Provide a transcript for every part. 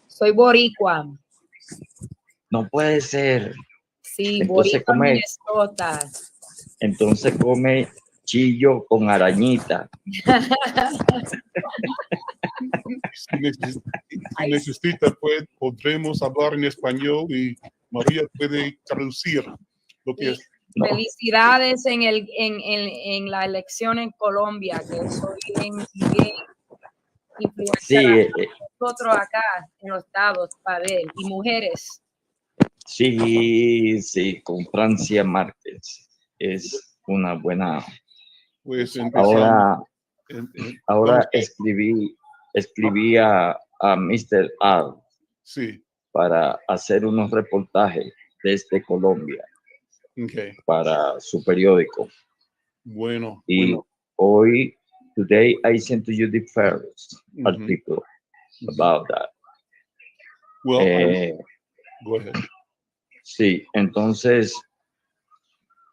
Soy boricua. No puede ser. Sí, Entonces boricua, come, Minnesota. entonces come chillo con arañita. Si necesita, podremos hablar en español y María puede traducir lo que es. No. Felicidades en la elección en Colombia, que soy bien influenciada. Sí, Nosotros acá en los estados para ver, y mujeres. sí, sí, con Francia Márquez. Es una buena. Pues Ahora escribí a Mr. R sí. para hacer unos reportajes desde Colombia para su periódico. Bueno. Y today I sent to you the first article about that. Well, go ahead. Sí, entonces,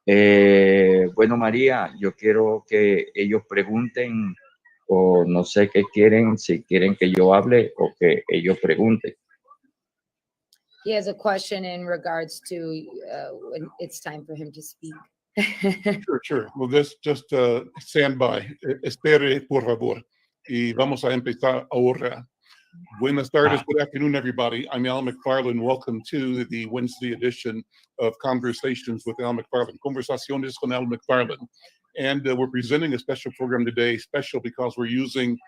bueno, María, yo quiero que ellos pregunten o no sé qué quieren, si quieren que yo hable o que ellos pregunten. He has a question in regards to when it's time for him to speak. Sure. Well, just stand by. Espere, por favor. Y vamos a empezar ahora. Buenas tardes, good afternoon, everybody. I'm Al McFarlane. Welcome to the Wednesday edition of Conversations with Al McFarlane. Conversaciones con Al McFarlane. And we're presenting a special program today, special because we're using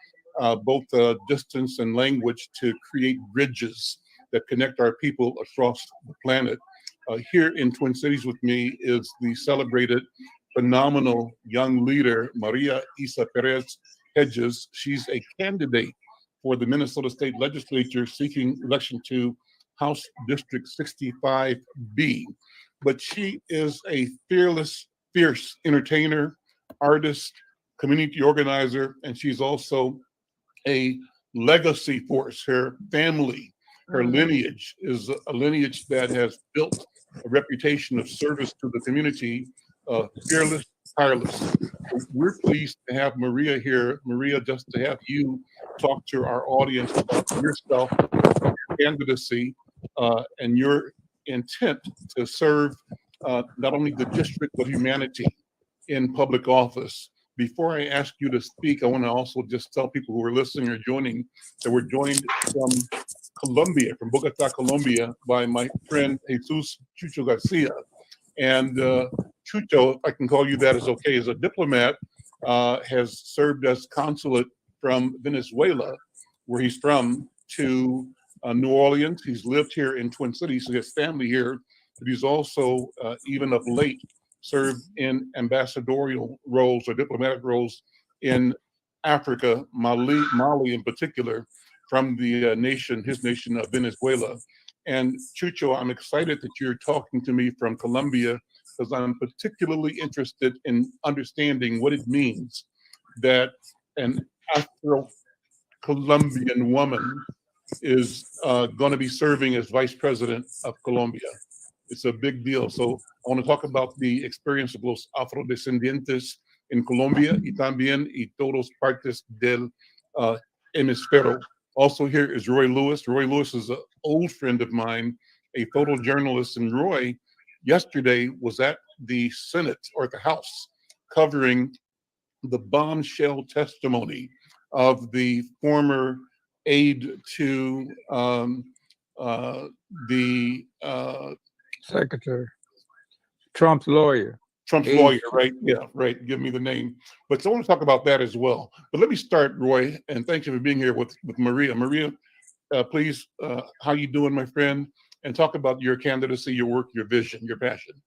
both distance and language to create bridges that connect our people across the planet. Here in Twin Cities with me is the celebrated, phenomenal young leader, Maria Isa Perez Hedges. She's a candidate for the Minnesota State Legislature seeking election to House District 65B. But she is a fearless, fierce entertainer, artist, community organizer, and she's also a legacy force. Her family, her lineage is a lineage that has built a reputation of service to the community, fearless, tireless. We're pleased to have Maria here. Maria, just to have you talk to our audience about yourself, your candidacy, and your intent to serve not only the district, but humanity in public office. Before I ask you to speak, I want to also just tell people who are listening or joining that we're joined from Colombia, from Bogata, Colombia, by my friend Jesus Chucho Garcia. And Chucho, if I can call you that, is okay, is a diplomat, has served as consulate from Venezuela, where he's from, to New Orleans. He's lived here in Twin Cities, so he has family here, but he's also, even of late, served in ambassadorial roles or diplomatic roles in Africa, Mali in particular, from the his nation of Venezuela. And Chucho, I'm excited that you're talking to me from Colombia because I'm particularly interested in understanding what it means that an Afro-Colombian woman is going to be serving as vice president of Colombia. It's a big deal. So I want to talk about the experience of los afrodescendientes in Colombia y también y todos partes del hemisferio. Also here is Roy Lewis. Roy Lewis is an old friend of mine, a photojournalist, and Roy yesterday was at the Senate or the House covering the bombshell testimony of the former aide to the Secretary, Trump's lawyer. Trump's lawyer, right? Yeah, right. Give me the name. But I want to talk about that as well. But let me start, Roy, and thank you for being here with Maria. Maria, please, how you doing, my friend? And talk about your candidacy, your work, your vision, your passion.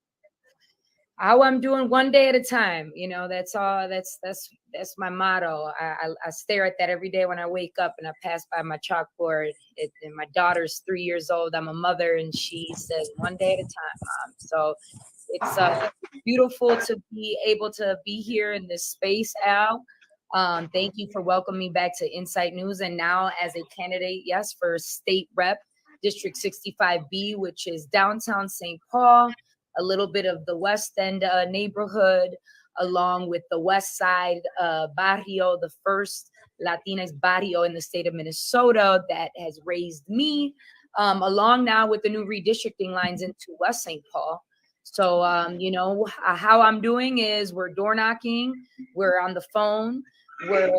How I'm doing one day at a time. You know, that's all. That's my motto. I stare at that every day when I wake up and I pass by my chalkboard. And my daughter's 3 years old. I'm a mother, and she says, "One day at a time, Mom." So it's beautiful to be able to be here in this space, Al. Thank you for welcoming me back to Insight News, and now as a candidate, yes, for state rep, District 65B, which is downtown St. Paul. A little bit of the West End neighborhood, along with the West Side barrio, the first Latinx barrio in the state of Minnesota that has raised me, along now with the new redistricting lines into West St. Paul. So, you know, how I'm doing is we're door knocking, we're on the phone, we're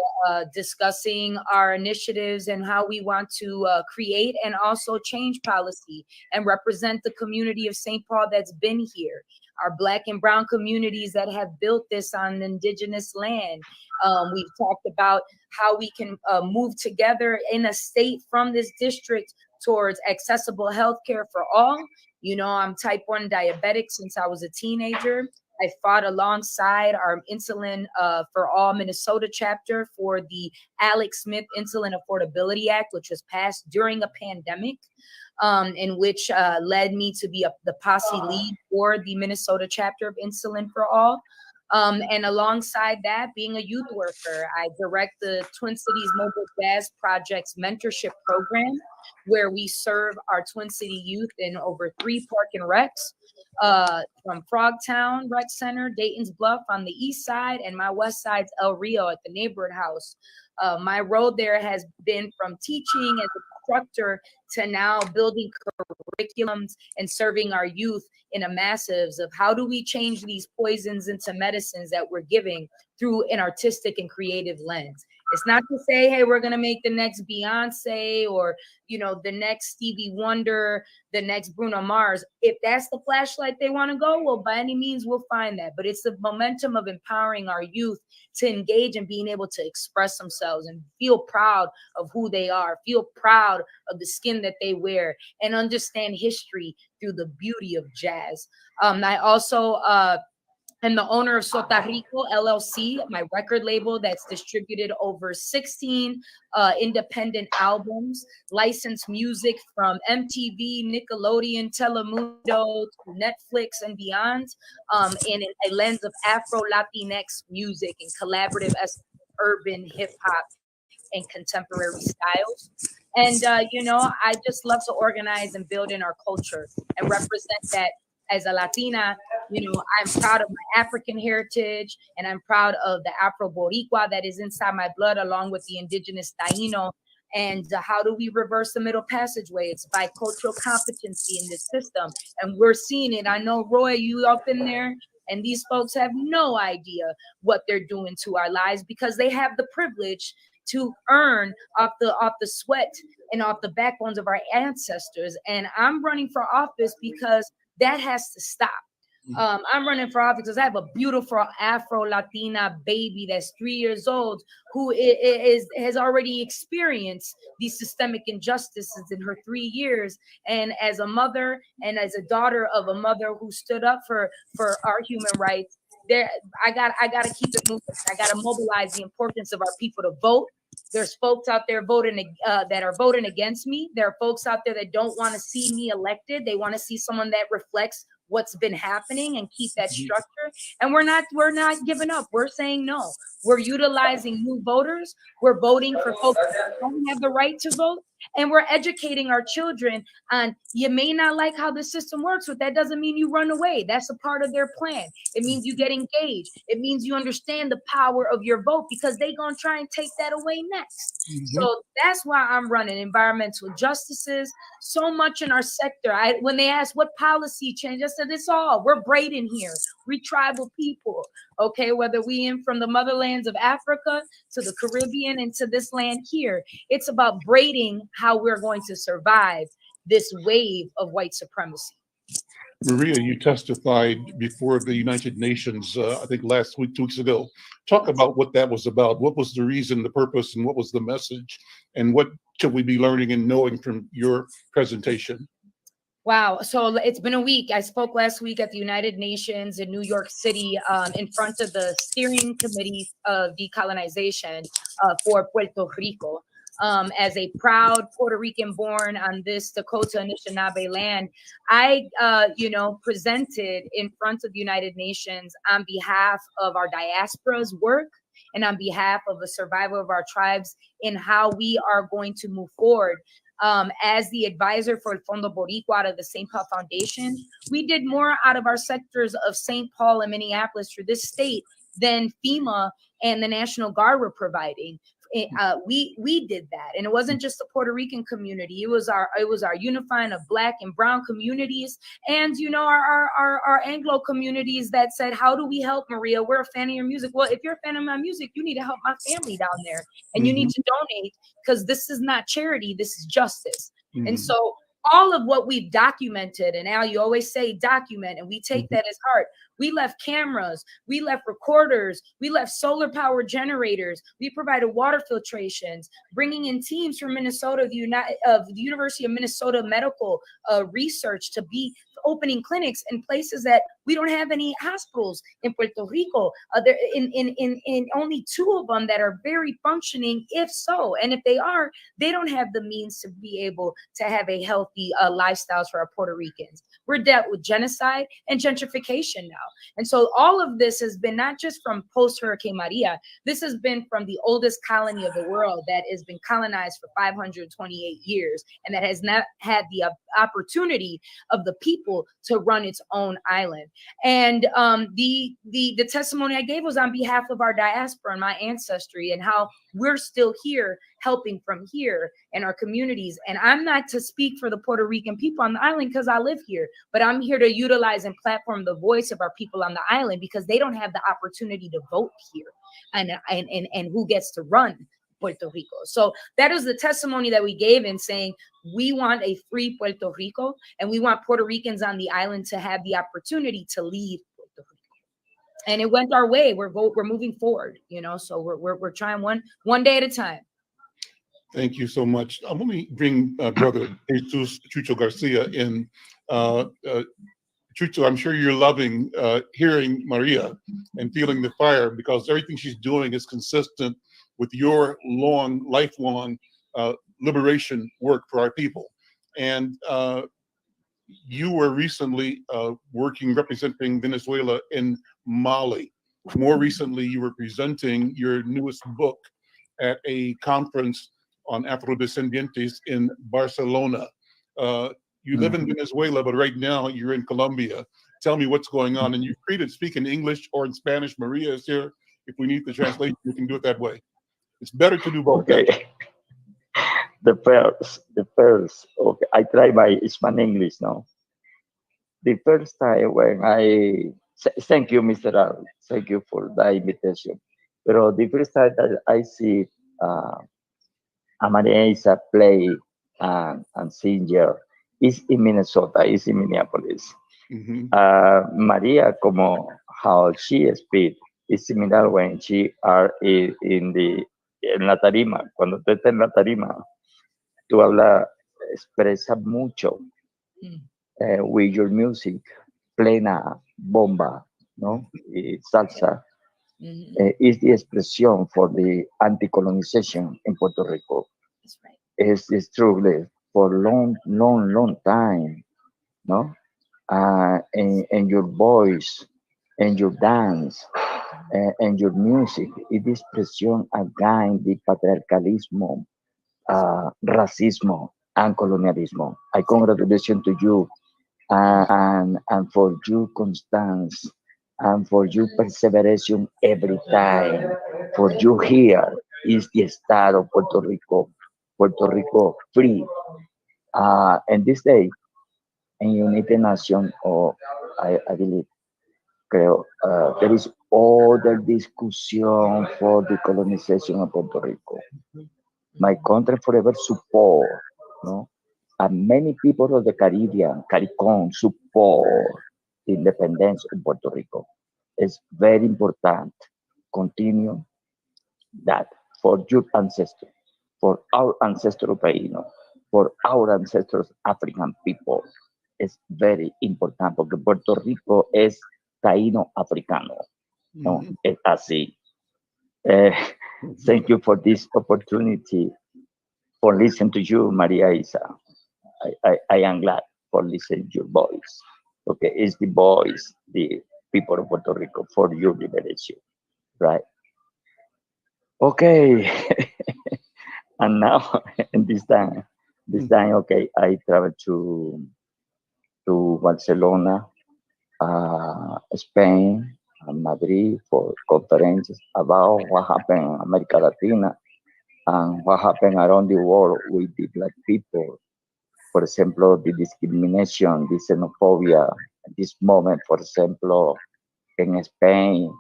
discussing our initiatives and how we want to create and also change policy and represent the community of St. Paul that's been here, our Black and Brown communities that have built this on indigenous land. We've talked about how we can move together in a state from this district towards accessible healthcare for all. You know, I'm type 1 diabetic since I was a teenager. I fought alongside our Insulin for All Minnesota chapter for the Alex Smith Insulin Affordability Act, which was passed during a pandemic, in which led me to be the posse lead for the Minnesota chapter of Insulin for All. And alongside that, being a youth worker, I direct the Twin Cities Mobile Jazz Project's mentorship program, where we serve our Twin City youth in over 3 park and recs, from Frogtown Rec Center, Dayton's Bluff on the east side, and my west side's El Rio at the neighborhood house. My road there has been from teaching as an instructor to now building curriculums and serving our youth in a massives of how do we change these poisons into medicines that we're giving through an artistic and creative lens. It's not to say, hey, we're going to make the next Beyonce or, you know, the next Stevie Wonder, the next Bruno Mars. If that's the flashlight they want to go, well, by any means, we'll find that. But it's the momentum of empowering our youth to engage and being able to express themselves and feel proud of who they are, feel proud of the skin that they wear, and understand history through the beauty of jazz. I also I'm the owner of SotaRican LLC, my record label that's distributed over 16 independent albums, licensed music from MTV, Nickelodeon, Telemundo, to Netflix and beyond, in a lens of Afro-Latinx music and collaborative urban hip-hop and contemporary styles. And, you know, I just love to organize and build in our culture and represent that. As a Latina, you know, I'm proud of my African heritage, and I'm proud of the Afro-Boricua that is inside my blood, along with the indigenous Taino. And how do we reverse the middle passageway? It's by cultural competency in this system. And we're seeing it. I know, Roy, you up in there, and these folks have no idea what they're doing to our lives because they have the privilege to earn off the sweat and off the backbones of our ancestors. And I'm running for office because that has to stop. I'm running for office because I have a beautiful Afro-Latina baby that's 3 years old who has already experienced these systemic injustices in her 3 years. And as a mother and as a daughter of a mother who stood up for our human rights, I got to keep it moving. I got to mobilize the importance of our people to vote. There's folks out there voting that are voting against me. There are folks out there that don't want to see me elected. They want to see someone that reflects what's been happening and keep that structure. And we're not giving up. We're saying no. We're utilizing new voters. We're voting for folks that don't have the right to vote. And we're educating our children on, you may not like how the system works, but that doesn't mean you run away. That's a part of their plan. It means you get engaged. It means you understand the power of your vote because they're going to try and take that away next. So that's why I'm running environmental justices. So much in our sector. When they ask what policy change, I said, it's all. We're braiding here. We tribal people. Okay, whether we in from the motherlands of Africa to the Caribbean and to this land here, it's about braiding how we're going to survive this wave of white supremacy. Maria, you testified before the United Nations, I think last week, 2 weeks ago. Talk about what that was about. What was the reason, the purpose, and what was the message? And what should we be learning and knowing from your presentation? Wow. So it's been a week. I spoke last week at the United Nations in New York City in front of the steering committee of decolonization for Puerto Rico. As a proud Puerto Rican born on this Dakota Anishinaabe land, I, presented in front of the United Nations on behalf of our diaspora's work and on behalf of the survival of our tribes in how we are going to move forward. As the advisor for El Fondo Boricua out of the St. Paul Foundation, we did more out of our sectors of St. Paul and Minneapolis for this state than FEMA and the National Guard were providing. we did that, and it wasn't just the Puerto Rican community. It was our unifying of Black and Brown communities, and our Anglo communities that said, how do we help Maria? We're a fan of your music. Well, if you're a fan of my music, you need to help my family down there, and you need to donate, because this is not charity, this is justice. And so all of what we've documented, and Al, you always say document, and we take that as heart. We left cameras, we left recorders, we left solar power generators, we provided water filtrations, bringing in teams from Minnesota, the University of Minnesota Medical Research to be opening clinics in places that we don't have any hospitals in Puerto Rico. There in only 2 of them that are very functioning, if so. And if they are, they don't have the means to be able to have a healthy lifestyles for our Puerto Ricans. We're dealt with genocide and gentrification now. And so all of this has been not just from post-Hurricane Maria, this has been from the oldest colony of the world that has been colonized for 528 years, and that has not had the opportunity of the people to run its own island. And the testimony I gave was on behalf of our diaspora and my ancestry, and how we're still here helping from here in our communities. And I'm not to speak for the Puerto Rican people on the island because I live here, but I'm here to utilize and platform the voice of our people on the island, because they don't have the opportunity to vote here and who gets to run Puerto Rico. So that is the testimony that we gave in saying we want a free Puerto Rico, and we want Puerto Ricans on the island to have the opportunity to lead Puerto Rico. And it went our way. We're moving forward, so we're trying one day at a time. Thank you so much. Let me bring Brother Jesus Chucho Garcia in. Chucho, I'm sure you're loving hearing Maria and feeling the fire, because everything she's doing is consistent with your lifelong liberation work for our people. And you were recently representing Venezuela in Mali. More recently, you were presenting your newest book at a conference on Afrodescendientes in Barcelona. You live in Venezuela, but right now you're in Colombia. Tell me what's going on. And you're free to speak in English or in Spanish. Maria is here. If we need the translation, we can do it that way. It's better to do both. Okay. The first, okay, I try my Spanish English now. The first time when thank you, Mr. Al, thank you for the invitation. Pero the first time that I see Maria Isa play and sing here is in Minnesota, is in Minneapolis. Maria, como how she speaks, is similar when she are en la tarima. Cuando tú estás en la tarima, tú hablas, expresas mucho with your music, plena, bomba, ¿no? Y salsa. Is the expression for the anti-colonization in Puerto Rico. That's right. It's truly for long time, no? And your voice, and your dance, and your music, it is expression against the patriarcalismo, racismo, and colonialismo. I congratulate to you, and for your constance, and for your perseverance every time. For you here is the star of Puerto Rico free. And this day, in United Nations, I believe, creo, there is other discussion for the colonization of Puerto Rico. My country forever support, no? And many people of the CARICOM support the independence of Puerto Rico. It's very important. Continue that for your ancestors, for our ancestors Ukrainians, for our ancestors African people. Es very important porque Puerto Rico es taíno africano. No, es así. Thank you for this opportunity for listening to you, Maria Isa. I am glad for listening to your voice. Okay, it's the voice, the people of Puerto Rico for your liberation, right? Okay, and now this time, okay, I travel to Barcelona, Spain, and Madrid for conferences about what happened in America Latina. and what happened around the world with the black people. For example, the discrimination, the xenophobia, at this moment, for example, in Spain,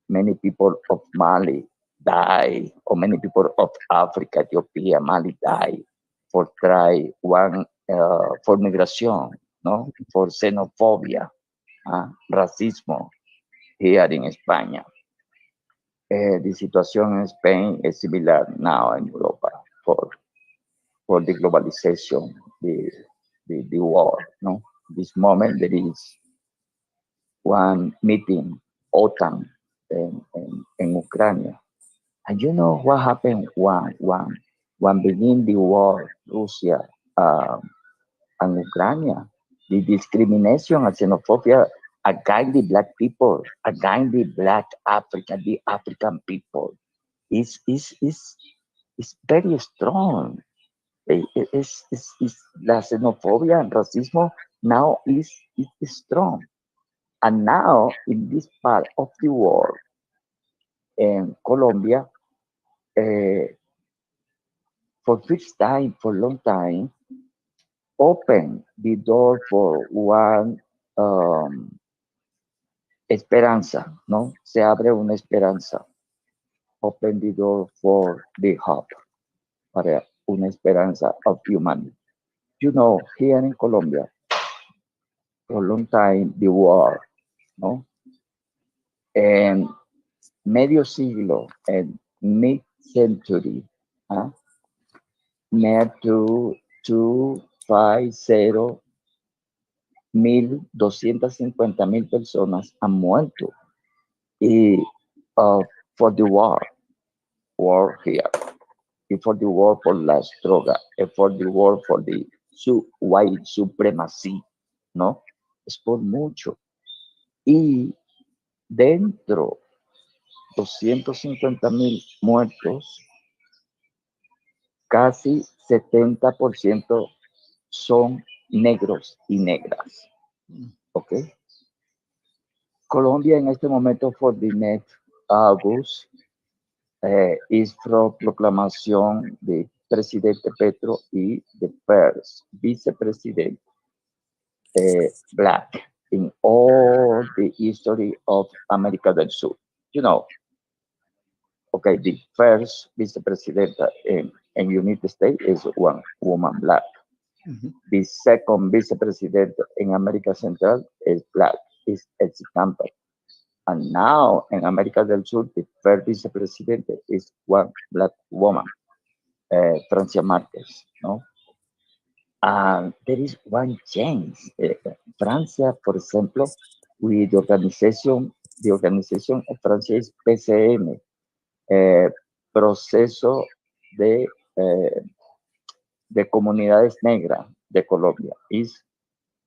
many people of Mali die, or many people of Africa, Ethiopia, Mali die for try one for migration, no, for xenophobia, racismo here in España. The situation in Spain is similar now in Europa for the globalization, the war. No, this moment there is one meeting, OTAN in Ukraine. And you know what happened when begin the war, Russia and Ukraine, the discrimination and xenophobia against the black people, against the black African, the African people, is very strong. La xenophobia and racism now is strong. And now in this part of the world, in Colombia, for first time, for long time, open the door for one esperanza, ¿no? Se abre una esperanza. Open the door for the hope, para una esperanza of humanity. You know, here in Colombia, for a long time, the war, ¿no? And medio siglo and mid-century, near to 250 250,000 personas han muerto y, for the war here, and for the war for las drogas, and for the war for the white supremacy, ¿no? Es por mucho. Y dentro 250,000 muertos, casi 70% son negros y negras. ¿Ok? Colombia en este momento, for the next August, is for proclamación de presidente Petro y the first vicepresident black in all the history of America del Sur. You know, okay, the first vicepresident in United States is one woman black. The second vice-president in America Central is black, is Elsie Campbell. And now in America del Sur, the first vice-president is one black woman, Francia Marquez, no? And there is one change. Francia, for example, with the organization of Francia is PCM, Proceso de comunidades negras de Colombia.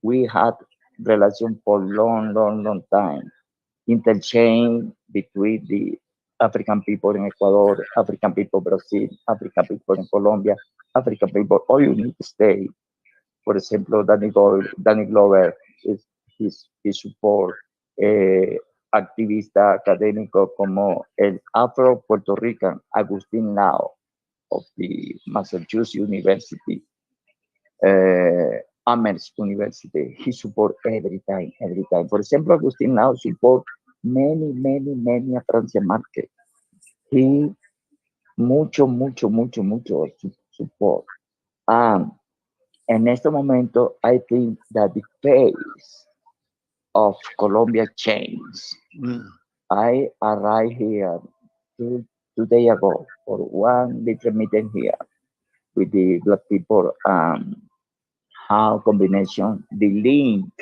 We had relation for long time, interchange between the African people in Ecuador, African people Brazil, African people in Colombia, African people all United States. For example, Danny Glover is support activista académico como el Afro-Puerto Rican Agustín Lao of the Massachusetts University, Amherst University. He support every time. For example, Agustín Lao support many a Francia Marquez. He mucho support. En este momento, I think that the face of Colombia changed. I arrived here 2 days ago for one little meeting here with the black people, how combination, the link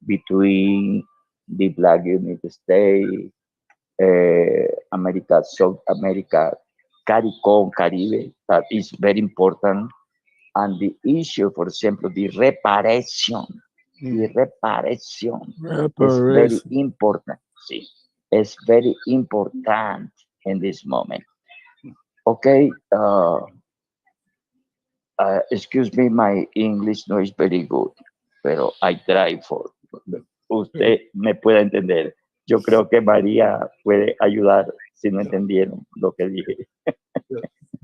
between the Black United States, America, South America, CARICOM, Caribe, that is very important. And the issue, for example, the reparation is very important. See, it's very important in this moment. Okay, excuse me, my English no is very good, pero I try for. Usted me puede entender. Yo creo que María puede ayudar si no entendieron lo que dije.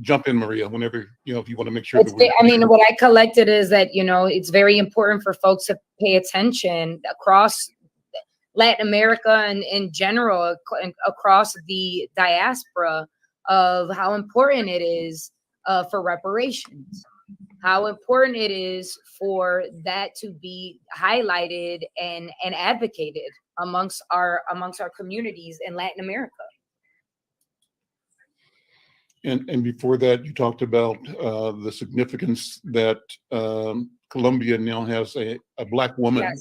jump in, Maria, whenever, if you want to make sure I mean, what I collected is that, it's very important for folks to pay attention across Latin America and in general, across the diaspora, of how important it is for reparations, how important it is for that to be highlighted and advocated amongst our communities in Latin America. And before that, you talked about the significance that Colombia now has a Black woman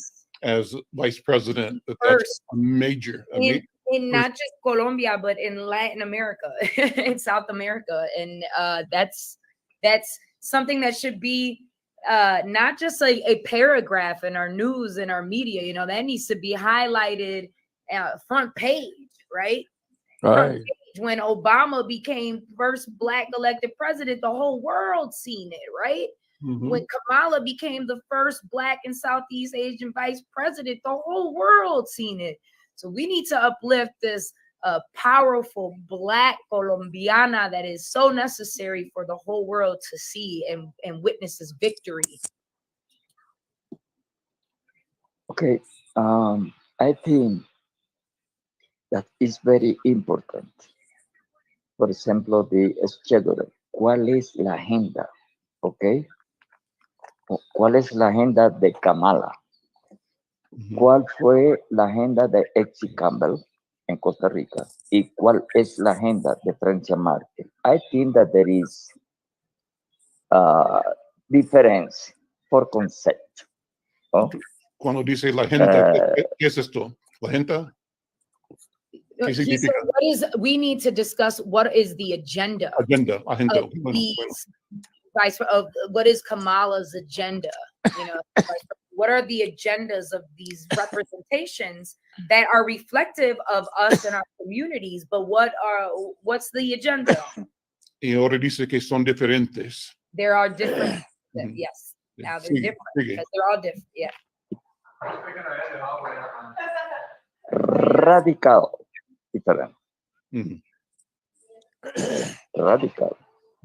as vice president. That's a major. In not just Colombia, but in Latin America, in South America, and that's something that should be not just a paragraph in our news and our media. That needs to be highlighted front page, right? Right. When Obama became first Black elected president, the whole world seen it, right? Mm-hmm. When Kamala became the first Black and Southeast Asian vice president, the whole world seen it. So we need to uplift this powerful Black Colombiana that is so necessary for the whole world to see and witness this victory. Okay, I think that is very important. Por ejemplo, the schedule. ¿Cuál es la agenda? ¿Ok? ¿Cuál es la agenda de Kamala? ¿Cuál fue la agenda de Exi Campbell en Costa Rica? ¿Y cuál es la agenda de Francia Márquez? I think that there is difference for concept. ¿Oh? Cuando dice la agenda, ¿qué es esto? ¿La agenda? We need to discuss what is the agenda. Agenda. Of what is Kamala's agenda? What are the agendas of these representations that are reflective of us and our communities? But what's the agenda? Y ahora dice que son diferentes. There are different. Yes. Now they're different because they're all different. Yeah. Radical. Different.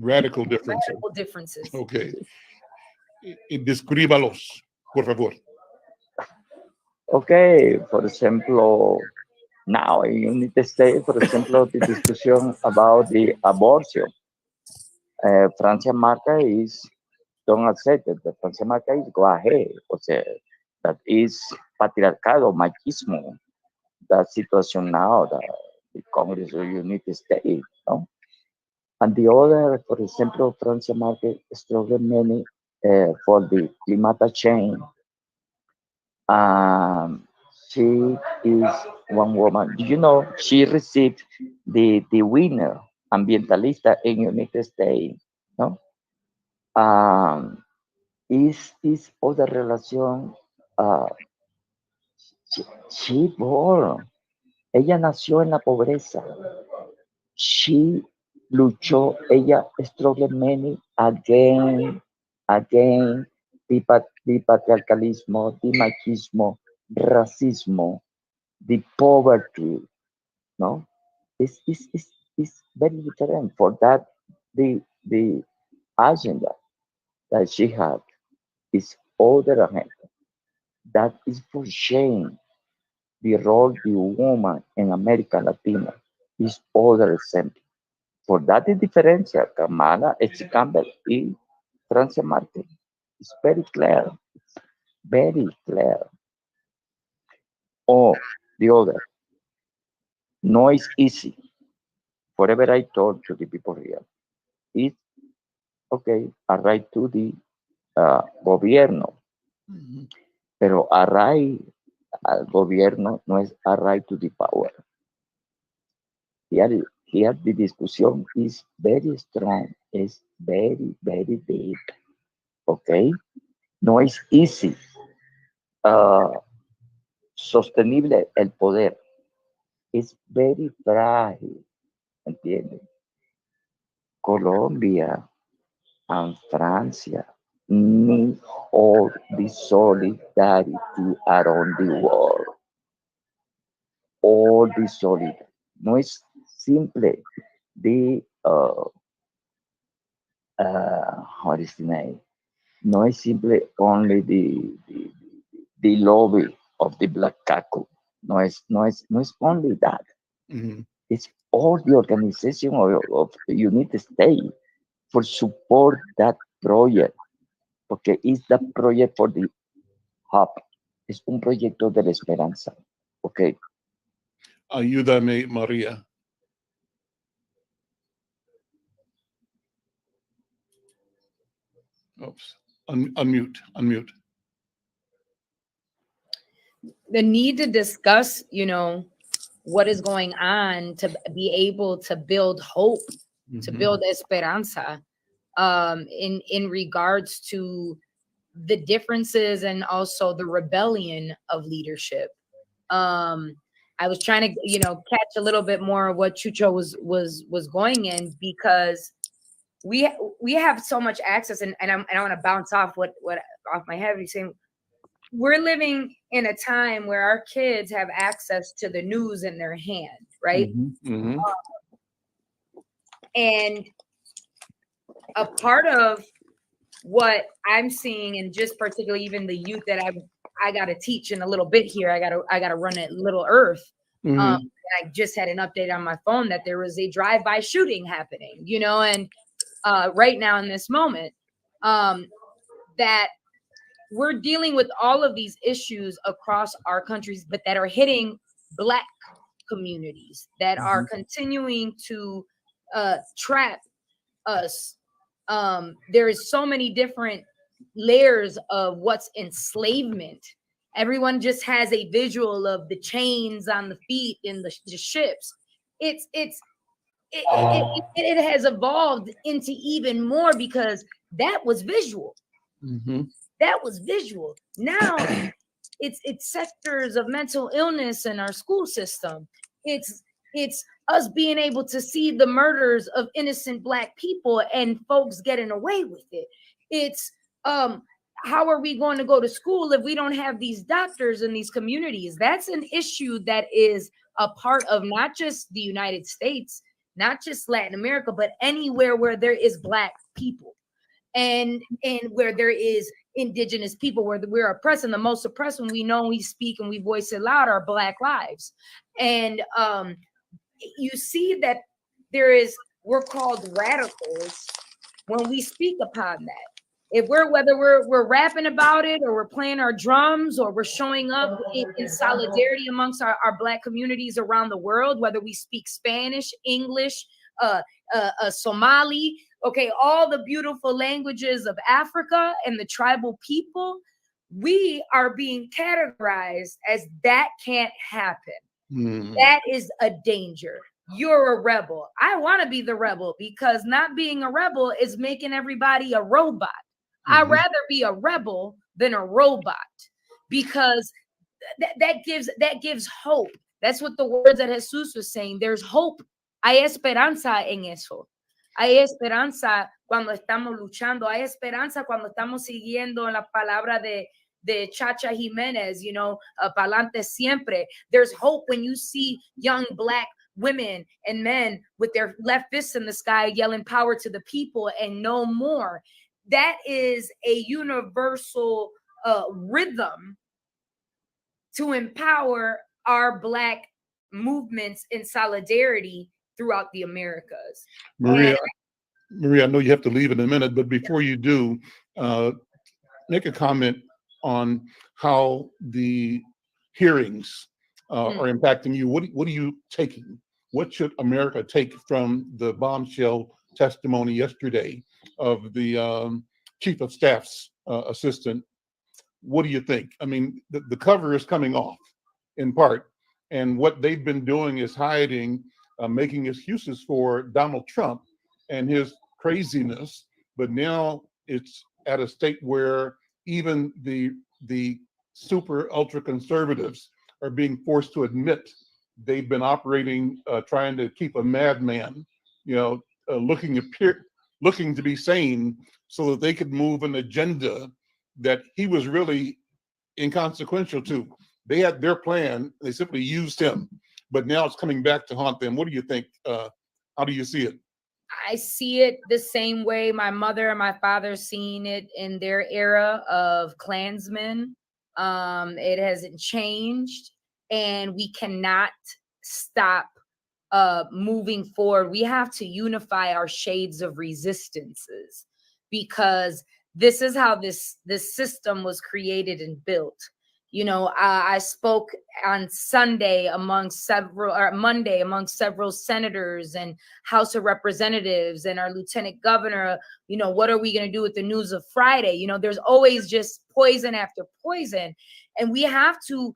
Radical differences. Radical differences. Okay. Descríbalos, por favor. Okay, por ejemplo, now in United States, for example, the discussion about the abortion. Francia Marca is don't accept it. The Francia Marca is go ahead. O sea, that is patriarcado, machismo. That situation now, the Congress of United States, no? And the other, for example, Francia Marca struggle many for the climate change. She is one woman. Do you know she received the winner ambientalista in United States, no? Is this otra relación? She born. Ella nació en la pobreza. She luchó. Ella struggled many again, the patriarcalismo, the machismo, racismo, the poverty. No, it's very different. For that, the agenda that she had is other agenda. That is for shame. The role the woman in America Latina is other example. For that the diferencia, Kamala, Exi Campbell y Francia Martin. It's very clear. Very clear. Or the other. No, it's easy. Forever I told to the people here. It's okay, arrive to the gobierno. Pero arrive al gobierno no es arrive to the power. Here the discussion is very strong, is very, very deep. Okay? No es easy. Sostenible el poder. Es very frágil. ¿Entienden? Colombia and Francia need all the solidarity around the world. All the solidarity. No es simple de what is the name? No es simply only the lobby of the Black Cacu. No es only that. Mhm. It's all the organization of the United States for support that project. Porque it's the project for the hub. Es un proyecto de la esperanza. Okay. Ayúdame, Maria. Oops. Unmute. The need to discuss, what is going on to be able to build hope, to build esperanza, in regards to the differences and also the rebellion of leadership. I was trying to, catch a little bit more of what Chucho was going in, because we have so much access, and I want to bounce off what off my head. He's saying we're living in a time where our kids have access to the news in their hand, right? And a part of what I'm seeing, and just particularly even the youth that I got to teach in a little bit here, I got to run at Little Earth. I just had an update on my phone that there was a drive-by shooting happening, and right now in this moment, that we're dealing with all of these issues across our countries, but that are hitting Black communities, that are continuing to trap us. There is so many different layers of what's enslavement. Everyone just has a visual of the chains on the feet in the ships. It has evolved into even more, because that was visual. That was visual. Now it's sectors of mental illness in our school system. It's us being able to see the murders of innocent Black people and folks getting away with it. It's how are we going to go to school if we don't have these doctors in these communities? That's an issue that is a part of not just the United States, not just Latin America, but anywhere where there is Black people, and where there is indigenous people, where we're oppressed. And the most oppressed, when we know, we speak and we voice it loud, are Black lives. And you see that we're called radicals when we speak upon that. If whether we're rapping about it, or we're playing our drums, or we're showing up in solidarity amongst our Black communities around the world, whether we speak Spanish, English, Somali, okay, all the beautiful languages of Africa and the tribal people, we are being categorized as that can't happen. That is a danger. You're a rebel. I want to be the rebel, because not being a rebel is making everybody a robot. I'd rather be a rebel than a robot, because that gives hope. That's what the words that Jesus was saying. There's hope. Hay esperanza en eso. Hay esperanza cuando estamos luchando. Hay esperanza cuando estamos siguiendo la palabra de Chacha Jimenez, pa'lante siempre. There's hope when you see young Black women and men with their left fists in the sky yelling power to the people and no more. That is a universal rhythm to empower our Black movements in solidarity throughout the Americas. Maria, I know you have to leave in a minute, but before you do, make a comment on how the hearings are impacting you. What are you taking? What should America take from the bombshell testimony yesterday of the Chief of Staff's assistant? What do you think? I mean, the cover is coming off in part, and what they've been doing is hiding, making excuses for Donald Trump and his craziness. But now it's at a state where even the super ultra conservatives are being forced to admit they've been operating, trying to keep a madman, looking to be sane, so that they could move an agenda that he was really inconsequential to. They had their plan, they simply used him, but now it's coming back to haunt them. What do you think? How do you see it? I see it the same way my mother and my father seen it in their era of Klansmen. It hasn't changed, and we cannot stop moving forward. We have to unify our shades of resistances, because this is how this system was created and built. You know, I spoke on Monday among several senators and House of Representatives and our Lieutenant Governor. You know, what are we going to do with the news of Friday? You know, there's always just poison after poison, and we have to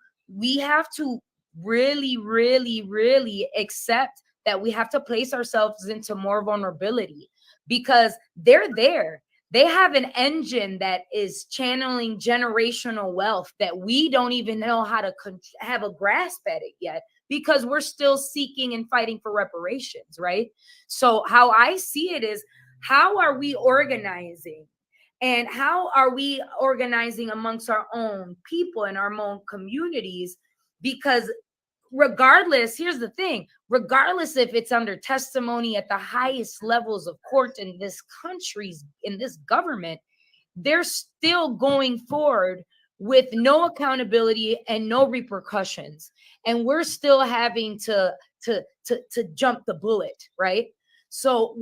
really, really, really accept that we have to place ourselves into more vulnerability, because they're there. They have an engine that is channeling generational wealth that we don't even know how to have a grasp at it yet, because we're still seeking and fighting for reparations, right? So how I see it is, how are we organizing? And how are we organizing amongst our own people and our own communities? Because regardless, here's the thing, regardless if it's under testimony at the highest levels of court in this country's, in this government, they're still going forward with no accountability and no repercussions. And we're still having to jump the bullet, right? So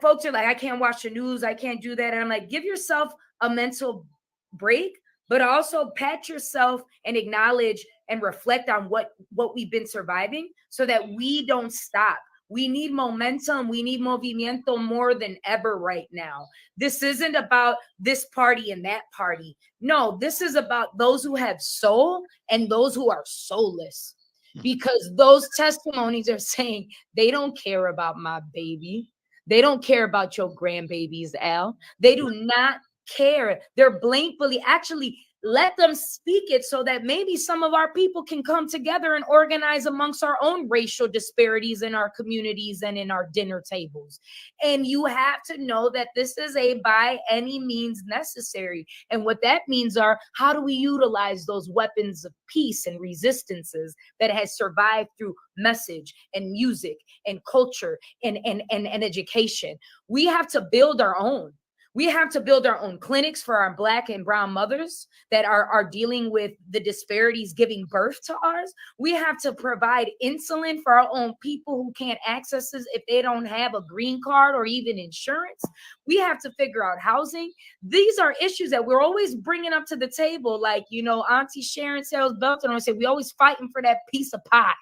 folks are like, I can't watch the news, I can't do that. And I'm like, give yourself a mental break, but also pat yourself and acknowledge and reflect on what we've been surviving, so that we don't stop. We need momentum. We need movimiento more than ever right now. This isn't about this party and that party. No, this is about those who have soul and those who are soulless, because those testimonies are saying they don't care about my baby. They don't care about your grandbabies, Al. They do not care. They're blatantly, actually, let them speak it, so that maybe some of our people can come together and organize amongst our own racial disparities in our communities and in our dinner tables. And you have to know that this is a by any means necessary. And what that means are, how do we utilize those weapons of peace and resistances that has survived through message and music and culture and education? We have to build our own. We have to build our own clinics for our Black and brown mothers that are dealing with the disparities giving birth to ours. We have to provide insulin for our own people who can't access this if they don't have a green card or even insurance. We have to figure out housing. These are issues that we're always bringing up to the table. Like, you know, Auntie Sharon sells Belton and say, we always fighting for that piece of pie.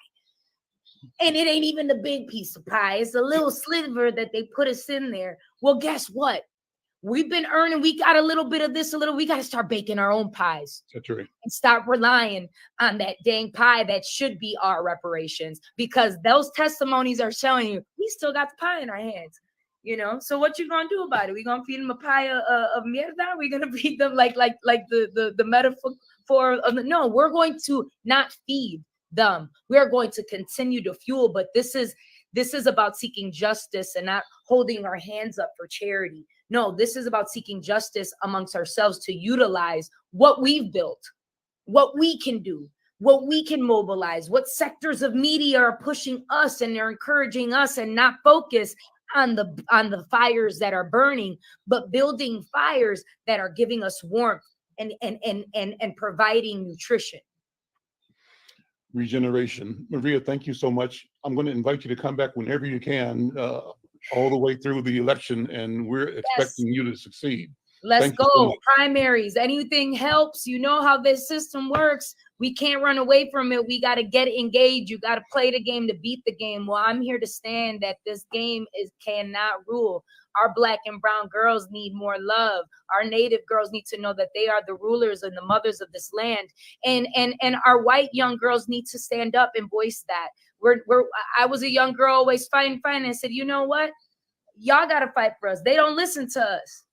And it ain't even the big piece of pie. It's a little sliver that they put us in there. Well, guess what? We've been earning, we got a little bit of this, we got to start baking our own pies. That's right. And stop relying on that dang pie that should be our reparations, because those testimonies are showing you, we still got the pie in our hands, you know? So what you going to do about it? We going to feed them a pie of mierda? We're going to feed them like the metaphor of no, we're going to not feed them. We're going to continue to fuel, but this is about seeking justice and not holding our hands up for charity. No, this is about seeking justice amongst ourselves to utilize what we've built, what we can do, what we can mobilize, what sectors of media are pushing us and they're encouraging us, and not focus on the fires that are burning, but building fires that are giving us warmth and providing nutrition. Regeneration. Maria, thank you so much. I'm going to invite you to come back whenever you can, all the way through the election, and we're expecting you to succeed. Let's go. Primaries, anything helps. You know how this system works. We can't run away from it. We got to get engaged. You got to play the game to beat the game. Well, I'm here to stand that this game cannot rule. Our Black and brown girls need more love. Our Native girls need to know that they are the rulers and the mothers of this land. And our white young girls need to stand up and voice that. I was a young girl always fighting, and said, you know what? Y'all got to fight for us. They don't listen to us.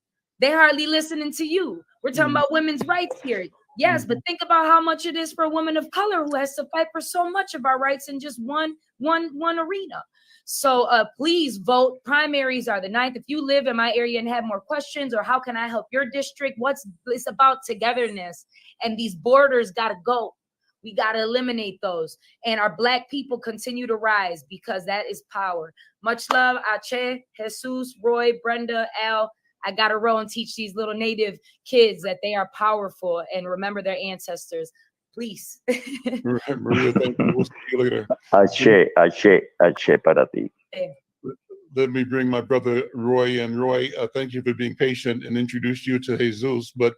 They hardly listening to you. We're talking about women's rights here. Yes, but think about how much it is for a woman of color who has to fight for so much of our rights in just one arena. So please vote. Primaries are the 9th. If you live in my area and have more questions, or how can I help your district? It's about togetherness, and these borders got to go. We got to eliminate those. And our Black people continue to rise because that is power. Much love, Ache, Jesus, Roy, Brenda, Al. I got to roll and teach these little native kids that they are powerful and remember their ancestors. Please. Maria, thank you. We'll see you later. Ashe para ti. Let me bring my brother Roy in. Roy, thank you for being patient and introduce you to Jesus, but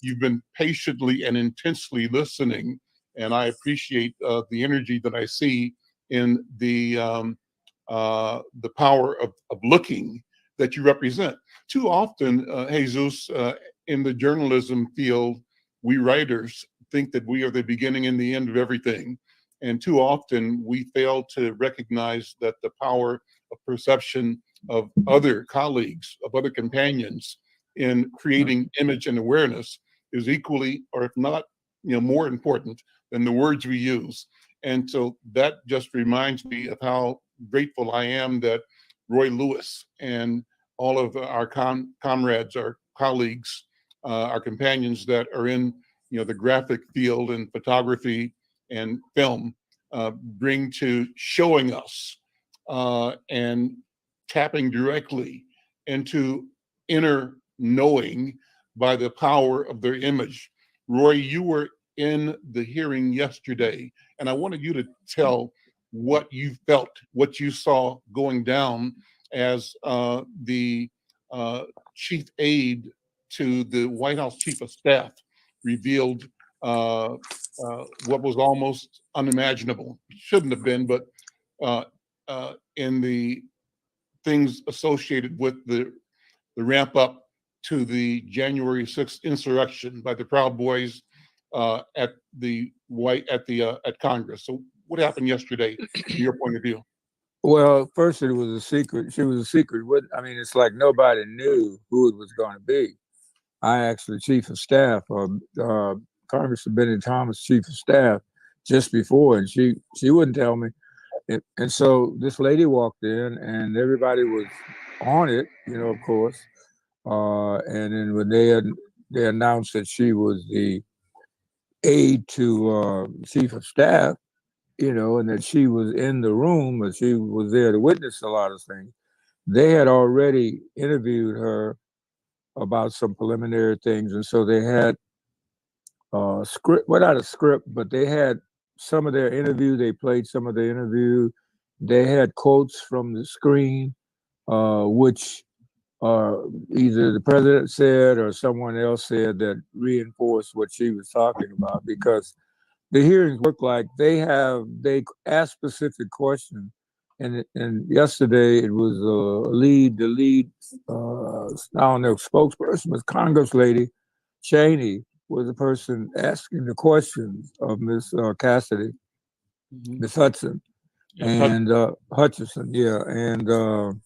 you've been patiently and intensely listening, and I appreciate the energy that I see in the power of looking that you represent. Too often, Jesus, in the journalism field, we writers think that we are the beginning and the end of everything. And too often we fail to recognize that the power of perception of other colleagues, of other companions in creating image and awareness is equally, or if not, more important than the words we use. And so that just reminds me of how grateful I am that Roy Lewis and all of our comrades, our colleagues, our companions that are in the graphic field and photography and film bring to showing us and tapping directly into inner knowing by the power of their image. Roy, you were in the hearing yesterday, and I wanted you to tell what you felt, what you saw going down as the chief aide to the White House Chief of Staff revealed what was almost unimaginable. Shouldn't have been, but in the things associated with the ramp up to the January 6th insurrection by the Proud Boys at Congress. So what happened yesterday from your point of view? Well, first it was a secret. She was a secret. It's like nobody knew who it was going to be. I asked the chief of staff, Congressman Benny Thomas, chief of staff, just before, and she wouldn't tell me. And so this lady walked in, and everybody was on it, of course. And then when they announced that she was the aide to chief of staff, and that she was in the room, and she was there to witness a lot of things. They had already interviewed her about some preliminary things, and so they had a script, well, not a script, but they had some of their interview. They played some of the interview. They had quotes from the screen, which either the president said or someone else said that reinforced what she was talking about, because the hearings work like they ask specific questions. And yesterday it was the lead spokesperson was Congress lady Cheney, was the person asking the questions of Miss Cassidy, Miss Hudson, and Hutchison, yeah, and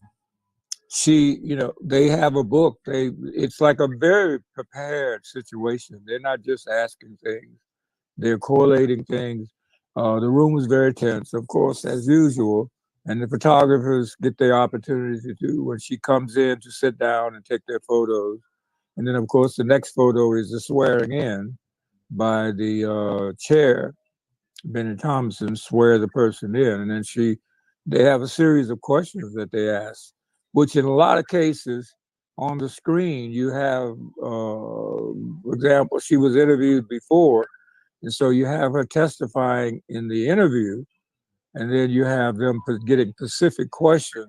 she, they have a book. It's like a very prepared situation. They're not just asking things; they're correlating things. The room was very tense, of course, as usual. And the photographers get their opportunity to do when she comes in to sit down and take their photos. And then, of course, the next photo is the swearing in by the chair, Benny Thompson, swear the person in. And then they have a series of questions that they ask, which in a lot of cases on the screen, you have, for example, she was interviewed before. And so you have her testifying in the interview. And then you have them getting specific questions.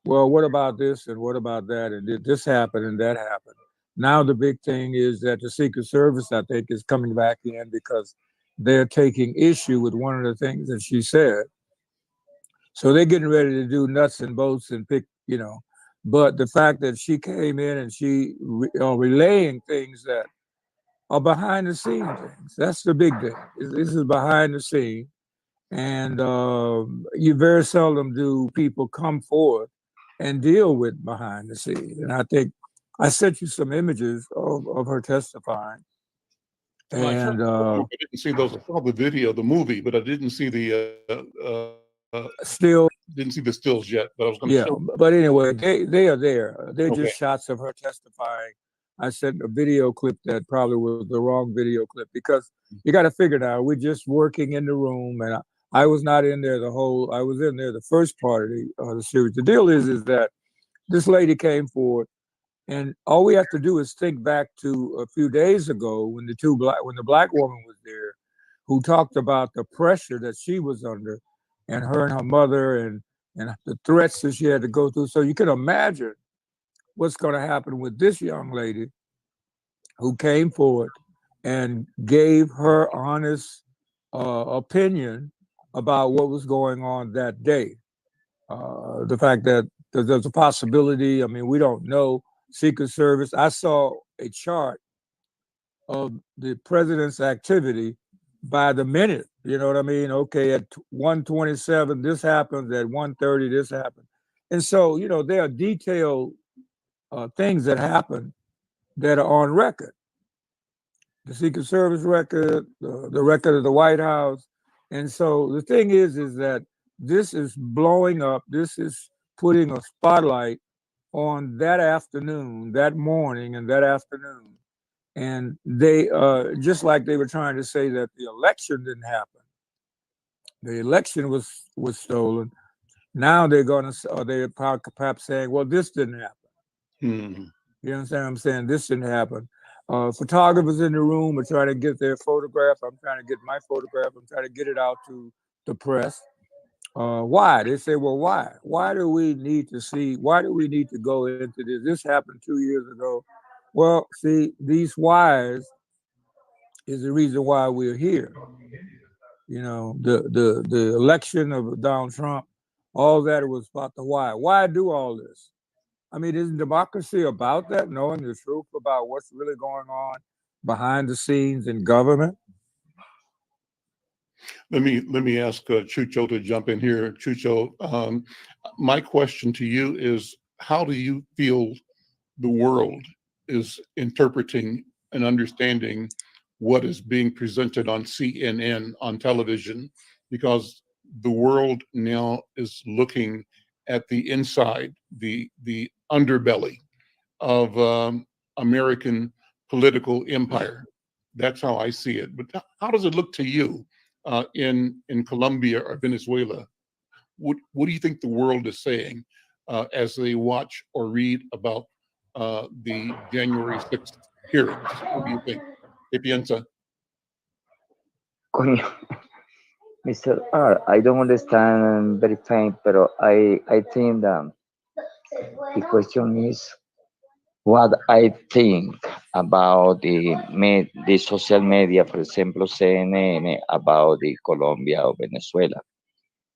Well, what about this and what about that? And did this happen and that happened? Now the big thing is that the Secret Service, I think, is coming back in because they're taking issue with one of the things that she said. So they're getting ready to do nuts and bolts and pick, But the fact that she came in and she relaying things that are behind the scene things, that's the big thing. This is behind the scene. And you very seldom do people come forward and deal with behind the scenes. And I think I sent you some images of her testifying. And I didn't see those. I saw the video, the movie, but I didn't see the didn't see the stills yet. But I was going to show. But anyway, they are there. They're just shots of her testifying I sent a video clip that probably was the wrong video clip, because you got to figure now, we're just working in the room, and I was not in there I was in there the first part of the series. The deal is that this lady came forward, and all we have to do is think back to a few days ago when the black woman was there, who talked about the pressure that she was under, and her and her mother, and the threats that she had to go through. So you can imagine what's going to happen with this young lady who came forward and gave her honest opinion about what was going on that day. The fact that there's a possibility, I mean, we don't know. Secret Service, I saw a chart of the president's activity by the minute. You know what I mean? Okay, at 1:27, this happens. At 1:30, this happened. And so, you know, there are detailed things that happen that are on record. The Secret Service record, the record of the White House. And so the thing is that this is blowing up. This is putting a spotlight on that afternoon, that morning and that afternoon. And they, just like they were trying to say that the election didn't happen, the election was stolen. Now they're going to, or they're perhaps saying, well, this didn't happen. Mm-hmm. You understand what I'm saying? This didn't happen. Photographers in the room are trying to get their photograph. I'm trying to get my photograph. I'm trying to get it out to the press. Why? They say, well, why? Why do we need to see? Why do we need to go into this? This happened 2 years ago. Well, see, these whys is the reason why we're here. You know, the election of Donald Trump, all that was about the why. Why do all this? I mean, isn't democracy about that, knowing the truth about what's really going on behind the scenes in government? Let me ask Chucho to jump in here. Chucho, my question to you is, how do you feel the world is interpreting and understanding what is being presented on CNN, on television? Because the world now is looking at the inside, the underbelly of American political empire. That's how I see it. But how does it look to you in Colombia or Venezuela? What do you think the world is saying as they watch or read about the January 6th hearings? What do you think? ¿Qué piensa? Coño, Mr. R, I don't understand very fine, pero I think that the question is what I think about the social media, for example, CNN, about the Colombia or Venezuela.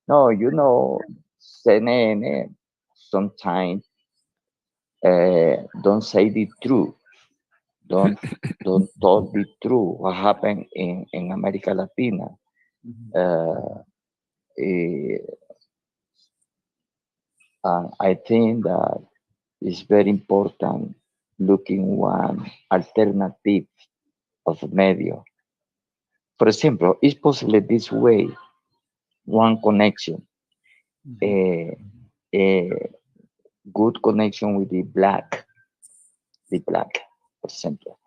No, you know, CNN sometimes don't say the truth, don't tell the truth what happened in America Latina. And I think that it's very important looking one alternative of media. For example, it's possible this way, one connection, a good connection with the black, for example.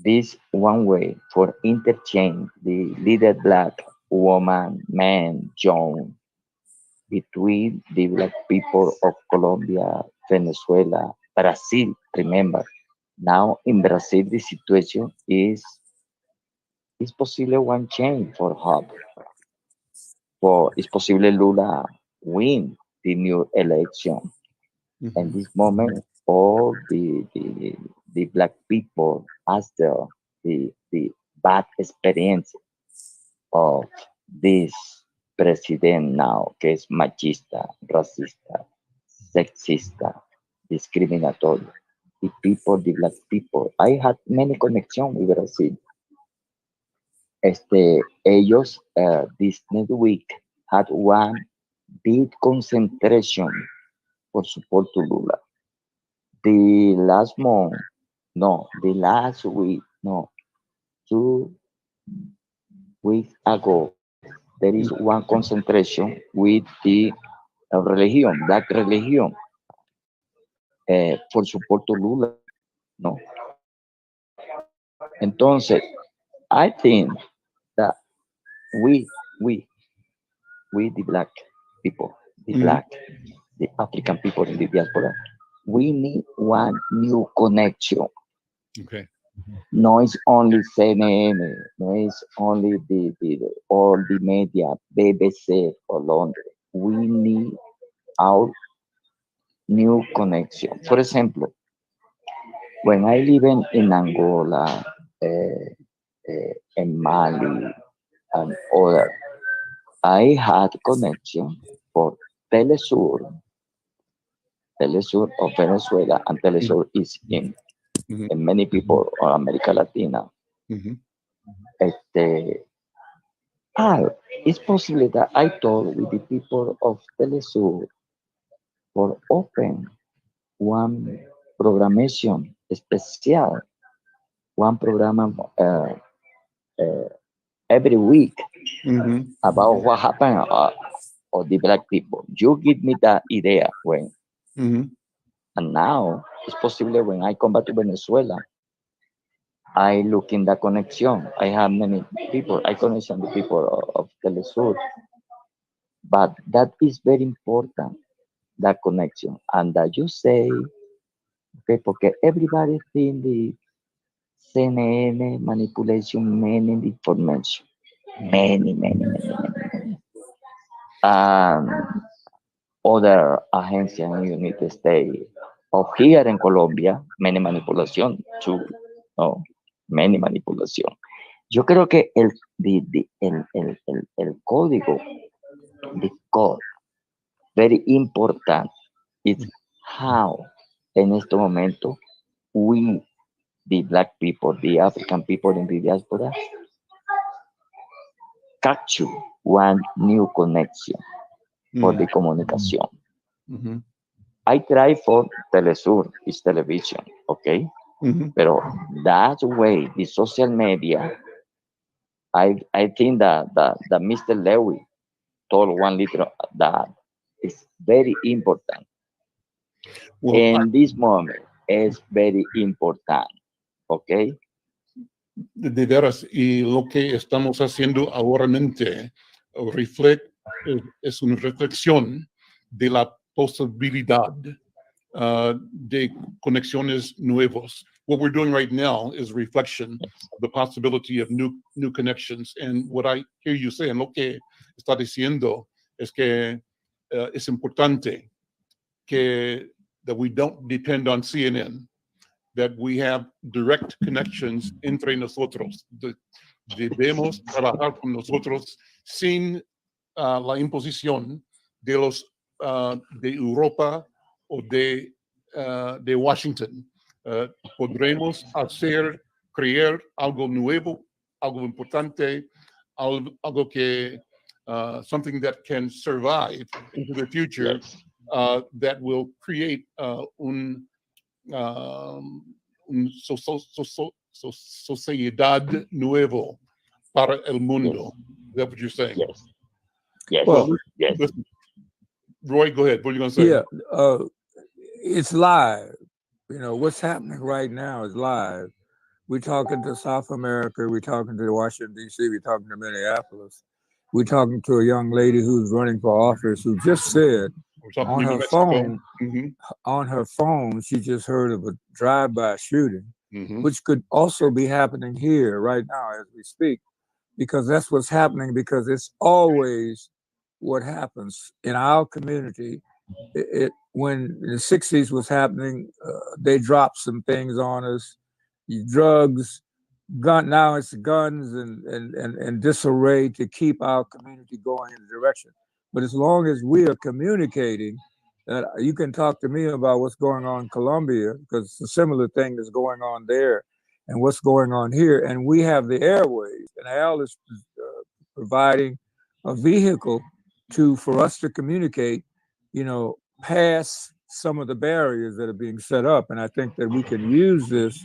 This one way for interchange the little black woman, man, young, between the black people of Colombia, Venezuela, Brazil. Remember, now in Brazil the situation is possible one change for hope. For it's possible Lula win the new election. In this moment, all the black people after the bad experience of this president now, que es machista, racista, sexista, discriminatory. The people, the black people. I had many connections with Brazil. Ellos, this next week, had one big concentration for support to Lula. The last month, no, the last week, no, 2 weeks ago, there is one concentration with the religion, black religion. por supuesto Lula, ¿no? Entonces, I think that we, we, the black people, the Mhm. black, the African people in the diaspora, we need one new connection. Okay. No it's only CNN, no it's only all the media, BBC or London. We need our new connection. For example, when I live in Angola, in Mali, and other, I had connection for Telesur, Telesur of Venezuela, and Telesur is Mhm. in many people of America Latina. Mhm. Este, it's possible that I talk with the people of Telesur for open one programmation special, one program uh, every week Mhm. about what happened of the black people. You give me that idea when, Mhm. and now it's possible when I come back to Venezuela, I look in the connection. I have many people. I connect the people of Telesur, but that is very important. That connection, and that you say, okay, porque everybody think the CNN manipulation, many information, many. Other agencies in United States of here in Colombia, many manipulation too, no, many manipulation. Yo creo que el código, the code, very important, is how en este momento we, the black people, the African people in the diaspora, capture one new connection for the communication. Mhm. I try for Telesur, is television, okay? Mhm. Pero that way, the social media, I think that Mr. Lewy told one little that is very important. Well, In this moment, it's very important, okay? de veras, y lo que estamos haciendo ahora es una reflexión de la posibilidad de conexiones nuevos. What we're doing right now is reflection of the possibility of new connections. And what I hear you saying, lo que está diciendo es que es importante that we don't depend on CNN, that we have direct connections entre nosotros. Debemos trabajar con nosotros sin la imposición de los de Europa o de Washington. Podremos crear algo nuevo, algo importante, algo que something that can survive into the future, Yes, that will create un sociedad nuevo para el mundo. yes, Is that what you're saying? yes, yes, Well, Well, yes, listen, Roy, go ahead. What are you going to say? yeah, it's live. You know, what's happening right now is live. We're talking to South America. We're talking to Washington, D.C. We're talking to Minneapolis. We're talking to a young lady who's running for office who just said We're talking on to New her Mexico. phone, she just heard of a drive-by shooting, Mhm. which could also be happening here right now as we speak, because that's what's happening, because it's always what happens in our community. When in the 60s was happening, they dropped some things on us, drugs, now it's guns and disarray to keep our community going in a direction. But as long as we are communicating, you can talk to me about what's going on in Colombia, because a similar thing is going on there and what's going on here. And we have the airways, and Al is providing a vehicle for us to communicate, past some of the barriers that are being set up. And I think that we can use this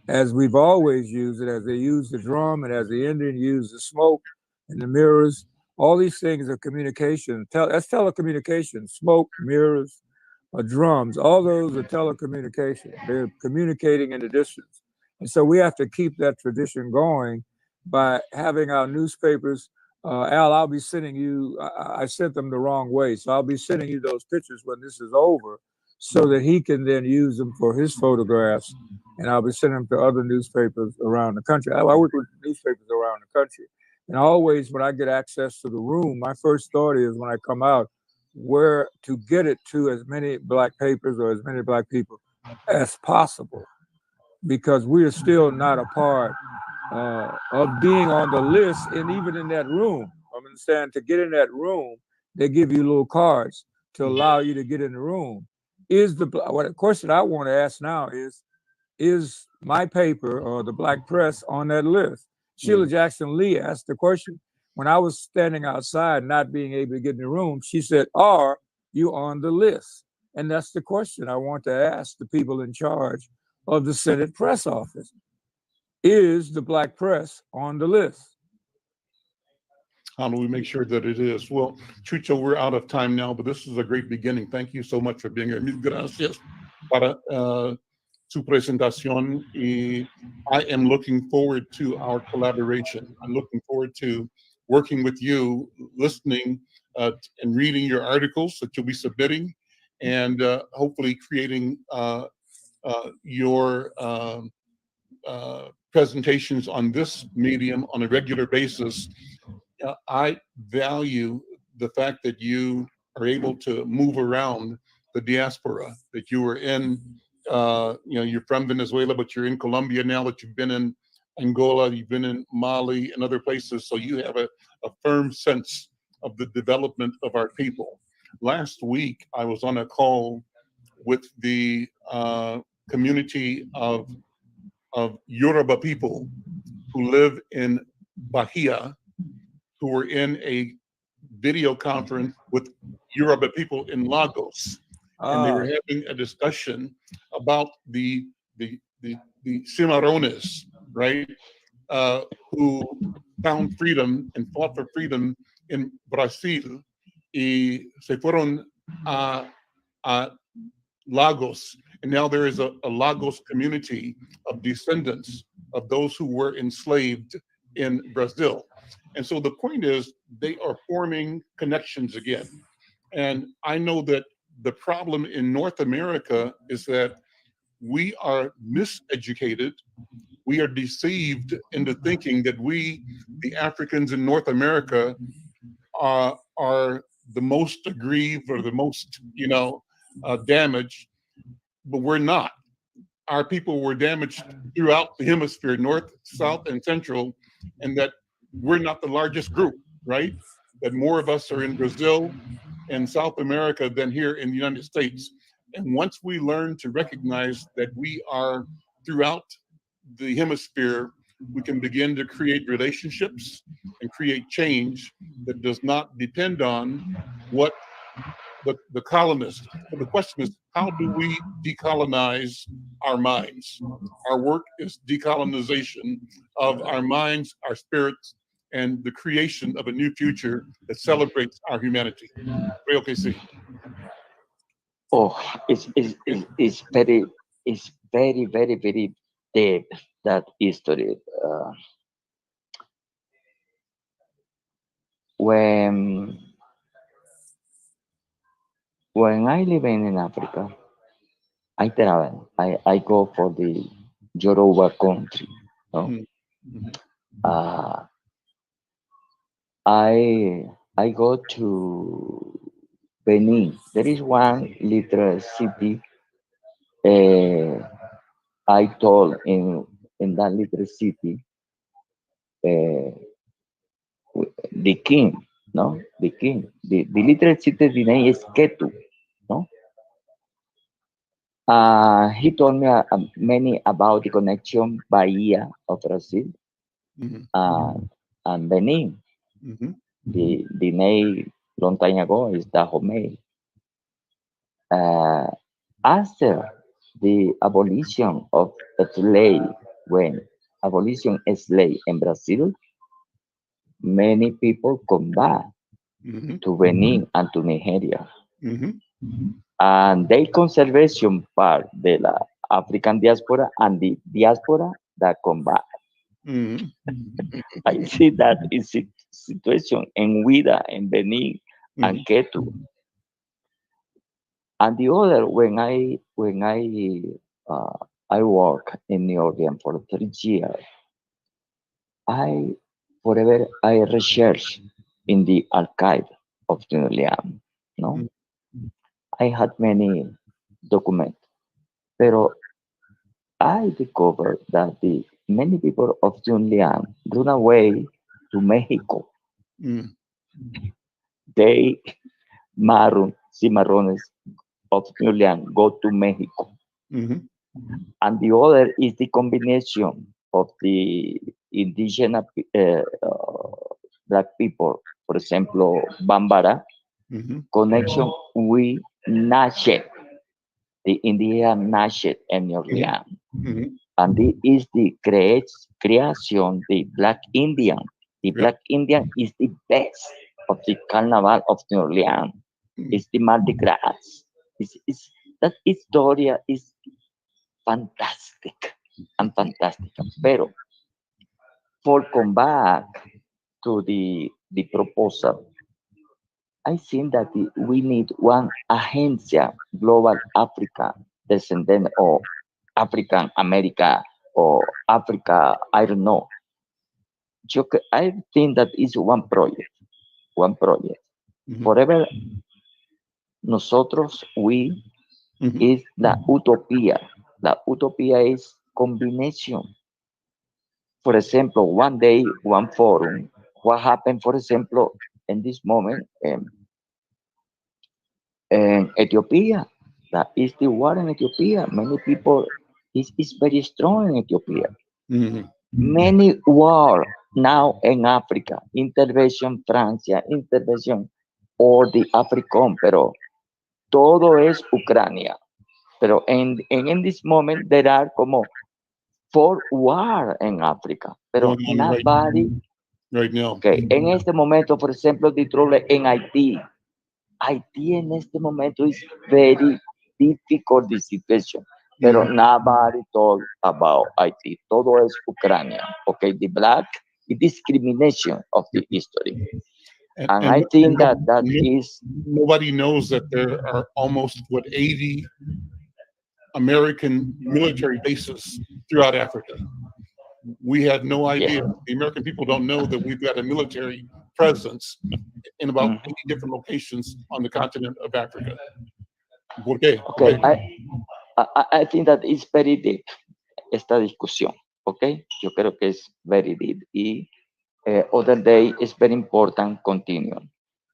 as we've always used it, as they use the drum and as the Indian used the smoke and the mirrors. All these things are communication. That's telecommunication, smoke, mirrors, drums. All those are telecommunication. They're communicating in the distance. And so we have to keep that tradition going by having our newspapers. Al, I'll be sending you, I sent them the wrong way. So I'll be sending you those pictures when this is over so that he can then use them for his photographs. And I'll be sending them to other newspapers around the country. I work with newspapers around the country. And always when I get access to the room, my first thought is when I come out, where to get it to as many Black papers or as many Black people as possible, because we are still not a part of being on the list. And even in that room, I understand to get in that room, they give you little cards to allow you to get in the room. What the question I want to ask now is my paper or the Black press on that list? Sheila Jackson Lee asked the question when I was standing outside, not being able to get in the room. She said, "Are you on the list?" And that's the question I want to ask the people in charge of the Senate press office. Is the Black press on the list? How do we make sure that it is? Well, Chucho, we're out of time now, but this is a great beginning. Thank you so much for being here. Mil gracias para su presentación. Y I am looking forward to our collaboration. I'm looking forward to working with you, listening and reading your articles that you'll be submitting, and hopefully creating your presentations on this medium on a regular basis. I value the fact that you are able to move around the diaspora, that you were in, you're from Venezuela, but you're in Colombia now, that you've been in Angola, you've been in Mali and other places. So you have a firm sense of the development of our people. Last week, I was on a call with the community of Yoruba people who live in Bahia, who were in a video conference with Yoruba people in Lagos. And they were having a discussion about the Cimarrones, right, who found freedom and fought for freedom in Brazil, y se fueron a Lagos. And now there is a Lagos community of descendants of those who were enslaved in Brazil. And so the point is, they are forming connections again. And I know that the problem in North America is that we are miseducated. We are deceived into thinking that we, the Africans in North America, are the most aggrieved or the most, damaged, but we're not. Our people were damaged throughout the hemisphere, North, South, and Central, and that we're not the largest group, right? That more of us are in Brazil and South America than here in the United States. And once we learn to recognize that we are throughout the hemisphere, we can begin to create relationships and create change that does not depend on what the colonists. But the question is, how do we decolonize our minds? Our work is decolonization of our minds, our spirits, and the creation of a new future that celebrates our humanity. Creo que sí. Oh, it's very, very deep, that history. When I live in Africa, I travel. I go for the Yoruba country. No? Mm-hmm. I go to Benin. There is one little city. I told in that little city, the king, no, the king, the little city name is Ketu, no. He told me many about the connection Bahia of Brazil, and Benin. Mm-hmm. The name long time ago is Dahomey. After the abolition of slave, when abolition is slave in Brazil, many people come back to Benin and to Nigeria. Mm-hmm. and their conservation part de la African diaspora and the diaspora that combat. Mhm. I see that is a situation in Huida, in Benin, and Mhm. Ketu. And the other, I work in New Orleans for 3 years, I forever I research in the archive of New Orleans. No, Mhm. I had many documents, pero I discovered that the many people of New Orleans run away to Mexico. Mhm. They cimarrones of New Orleans go to Mexico. Mhm. And the other is the combination of the indigenous black people, for example, Bambara, Mhm. connection with Nashet, the Indian Nashet in New Mhm. Orleans. Mhm. And this is the creation, the Black Indian. The Yep. Black Indian is the best of the Carnival of New Orleans. Mhm. It's the Mardi Gras. That historia is fantastic and fantastic. Pero for come back to the proposal, I think that we need one agencia, Global Africa, descendant of African America or Africa, I don't know. I think that is one project. Mhm. Forever, nosotros, we, Mhm. is la utopía. La utopía is combination. For example, one day, one forum, what happened, for example, in this moment in Ethiopia, that is the war in Ethiopia. Many people is very strong in Ethiopia. Mhm. Many war now in Africa, intervention Francia, intervention or the African, pero todo es Ucrania. Pero en this moment there are como 4 war in Africa, pero Going on nobody. right now. Okay, en este momento, por ejemplo, the trouble en Haití. Haití en este momento is very difficult the situation, pero Mhm. nobody told about Haití. Todo es Ucrania. Okay, the black the discrimination of the history, And, and and, I and think that is nobody knows that there are almost 80 American military bases throughout Africa. We had no idea. yeah. The American people don't know that we've got a military presence in about Mhm. 80 different locations on the continent of Africa. ¿Por qué? Okay, I think that is very deep esta discusión. Okay, yo creo que es very deep. Y other day is very important continue.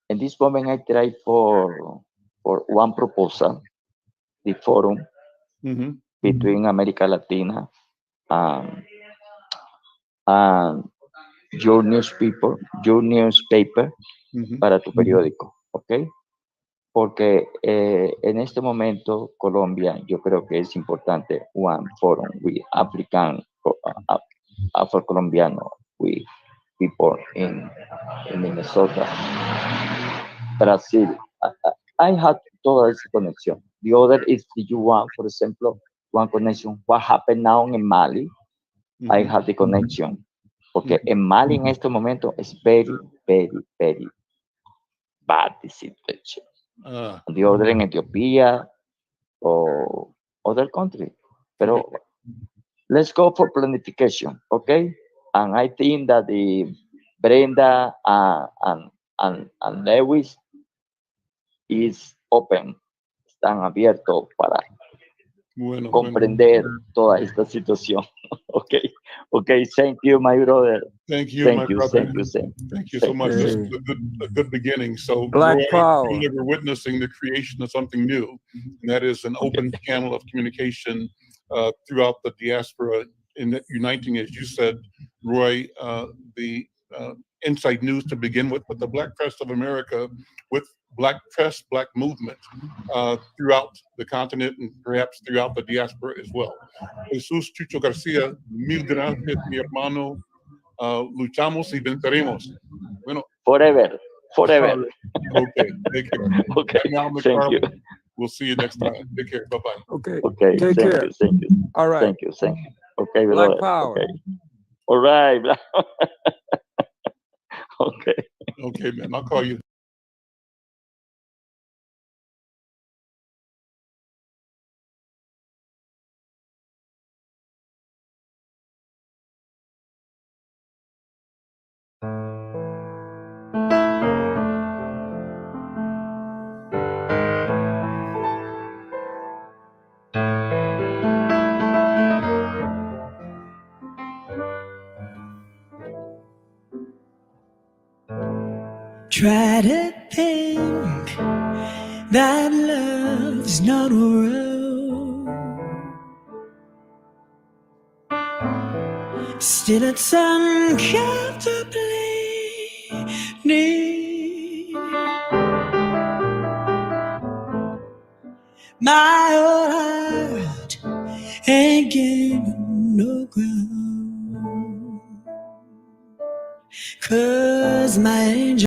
In this moment, I try for one proposal, the forum Mhm. between America Latina and, and your newspaper Mhm. para tu periódico, ¿ok? Porque en este momento Colombia yo creo que es importante one forum with African, Afro-Colombiano, with people in Minnesota, Brazil. I had toda esa conexión. The other is the one, for example, one connection, what happened now in Mali, I Mhm. have the connection. Porque Mhm. en Mali en este momento es very, very, very bad the situation. Uh, The other in Ethiopia or other country. Pero correct. let's go for planification, okay? And I think that the Brenda and Lewis is open, están abiertos para Bueno. comprender toda esta situación. Okay, okay, thank you, my brother. Thank you, my Thank you, brother. thank you, Thank you so much. you. This Okay. is a good beginning. So, Black Roy, power. you are witnessing the creation of something new, and that is an open channel of communication throughout the diaspora, in uniting, as you said, Roy, the inside news to begin with, but the Black Press of America with Black Press, Black Movement throughout the continent and perhaps throughout the diaspora as well. Jesus Chucho Garcia, mil gracias, mi hermano. Luchamos y venceremos. Bueno, Forever, forever. okay, take care. Okay, I'm Al thank you. McFarlane. We'll see you next time. Take care. Bye-bye. Okay. Okay, Take thank care. you, thank you, All right. thank you, thank you. Okay, Black brother. power. Okay. All right. Okay. Okay, man. I'll call you. Try to think that love's not a road. Still it's uncomfortably near. My old heart ain't giving no ground, 'cause my angel